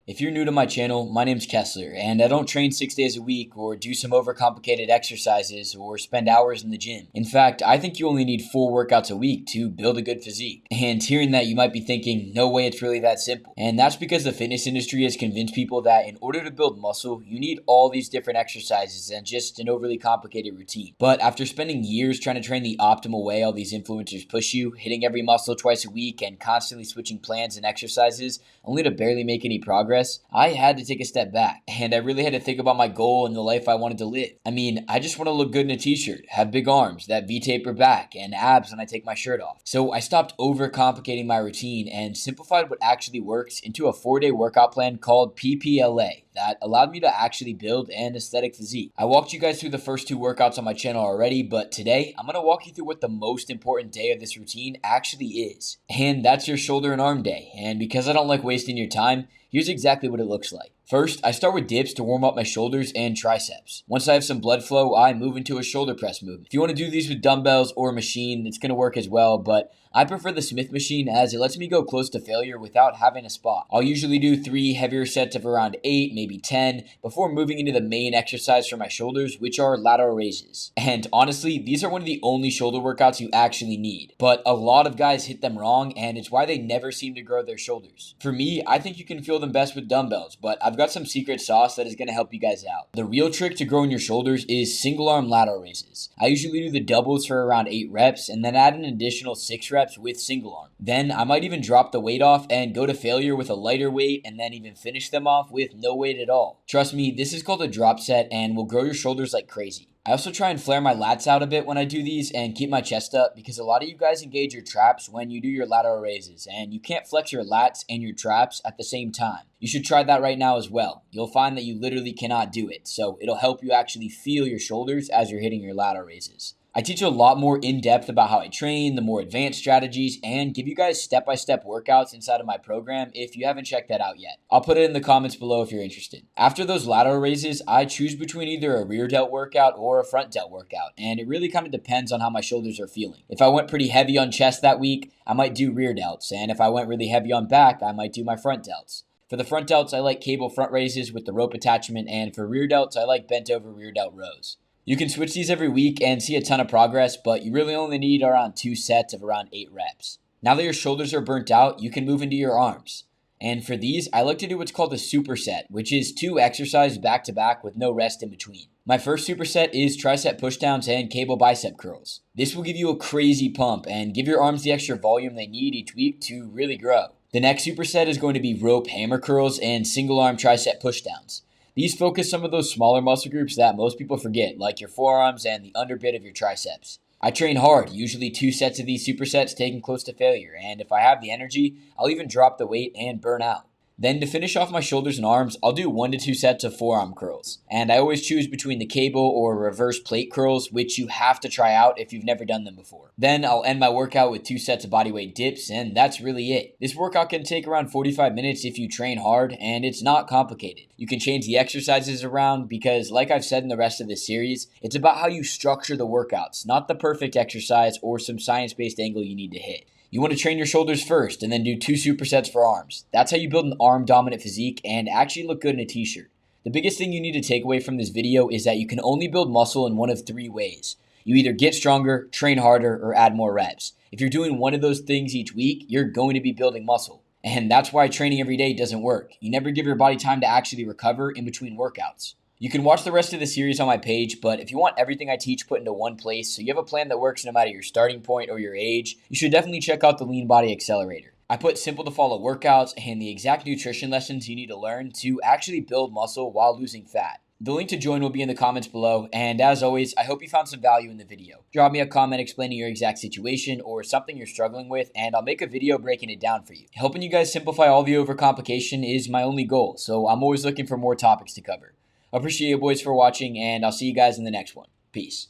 If you're new to my channel, my name's Kessler, and I don't train 6 days a week or do some overcomplicated exercises or spend hours in the gym. In fact, I think you only need 4 workouts a week to build a good physique. And hearing that, you might be thinking, no way, it's really that simple. And that's because the fitness industry has convinced people that in order to build muscle, you need all these different exercises and just an overly complicated routine. But after spending years trying to train the optimal way all these influencers push you, hitting every muscle twice a week and constantly switching plans and exercises, only to barely make any progress, I had to take a step back, and I really had to think about my goal and the life I wanted to live. I mean, I just want to look good in a t-shirt, have big arms, that V-taper back, and abs when I take my shirt off. So I stopped overcomplicating my routine and simplified what actually works into a 4-day workout plan called PPLA that allowed me to actually build an aesthetic physique. I walked you guys through the first 2 workouts on my channel already, but today I'm going to walk you through what the most important day of this routine actually is. And that's your shoulder and arm day. And because I don't like wasting your time, here's exactly what it looks like. First, I start with dips to warm up my shoulders and triceps. Once I have some blood flow, I move into a shoulder press movement. If you want to do these with dumbbells or a machine, it's going to work as well, but I prefer the Smith machine as it lets me go close to failure without having a spot. I'll usually do 3 heavier sets of around 8, maybe 10, before moving into the main exercise for my shoulders, which are lateral raises. And honestly, these are one of the only shoulder workouts you actually need, but a lot of guys hit them wrong, and it's why they never seem to grow their shoulders. For me, I think you can feel them best with dumbbells, but I've got some secret sauce that is going to help you guys out. The real trick to growing your shoulders is single arm lateral raises. I usually do the doubles for around 8 reps and then add an additional 6 reps with single arm. Then I might even drop the weight off and go to failure with a lighter weight and then even finish them off with no weight at all. Trust me, this is called a drop set and will grow your shoulders like crazy. I also try and flare my lats out a bit when I do these and keep my chest up because a lot of you guys engage your traps when you do your lateral raises and you can't flex your lats and your traps at the same time. You should try that right now as well. You'll find that you literally cannot do it, so it'll help you actually feel your shoulders as you're hitting your lateral raises. I teach a lot more in-depth about how I train, the more advanced strategies, and give you guys step-by-step workouts inside of my program if you haven't checked that out yet. I'll put it in the comments below if you're interested. After those lateral raises, I choose between either a rear delt workout or a front delt workout, and it really kind of depends on how my shoulders are feeling. If I went pretty heavy on chest that week, I might do rear delts, and if I went really heavy on back, I might do my front delts. For the front delts, I like cable front raises with the rope attachment, and for rear delts, I like bent over rear delt rows. You can switch these every week and see a ton of progress, but you really only need around 2 sets of around 8 reps. Now that your shoulders are burnt out, you can move into your arms. And for these, I like to do what's called a superset, which is 2 exercises back to back with no rest in between. My first superset is tricep pushdowns and cable bicep curls. This will give you a crazy pump and give your arms the extra volume they need each week to really grow. The next superset is going to be rope hammer curls and single arm tricep pushdowns. These focus some of those smaller muscle groups that most people forget, like your forearms and the underbit of your triceps. I train hard, usually 2 sets of these supersets taking close to failure, and if I have the energy, I'll even drop the weight and burn out. Then to finish off my shoulders and arms, I'll do 1 to 2 sets of forearm curls. And I always choose between the cable or reverse plate curls, which you have to try out if you've never done them before. Then I'll end my workout with 2 sets of bodyweight dips, and that's really it. This workout can take around 45 minutes if you train hard, and it's not complicated. You can change the exercises around because, like I've said in the rest of this series, it's about how you structure the workouts, not the perfect exercise or some science-based angle you need to hit. You want to train your shoulders first and then do 2 supersets for arms. That's how you build an arm-dominant physique and actually look good in a t-shirt. The biggest thing you need to take away from this video is that you can only build muscle in one of 3 ways. You either get stronger, train harder, or add more reps. If you're doing one of those things each week, you're going to be building muscle. And that's why training every day doesn't work. You never give your body time to actually recover in between workouts. You can watch the rest of the series on my page, but if you want everything I teach put into one place so you have a plan that works no matter your starting point or your age, you should definitely check out the Lean Body Accelerator. I put simple to follow workouts and the exact nutrition lessons you need to learn to actually build muscle while losing fat. The link to join will be in the comments below, and as always, I hope you found some value in the video. Drop me a comment explaining your exact situation or something you're struggling with, and I'll make a video breaking it down for you. Helping you guys simplify all the overcomplication is my only goal, so I'm always looking for more topics to cover. I appreciate you boys for watching, and I'll see you guys in the next one. Peace.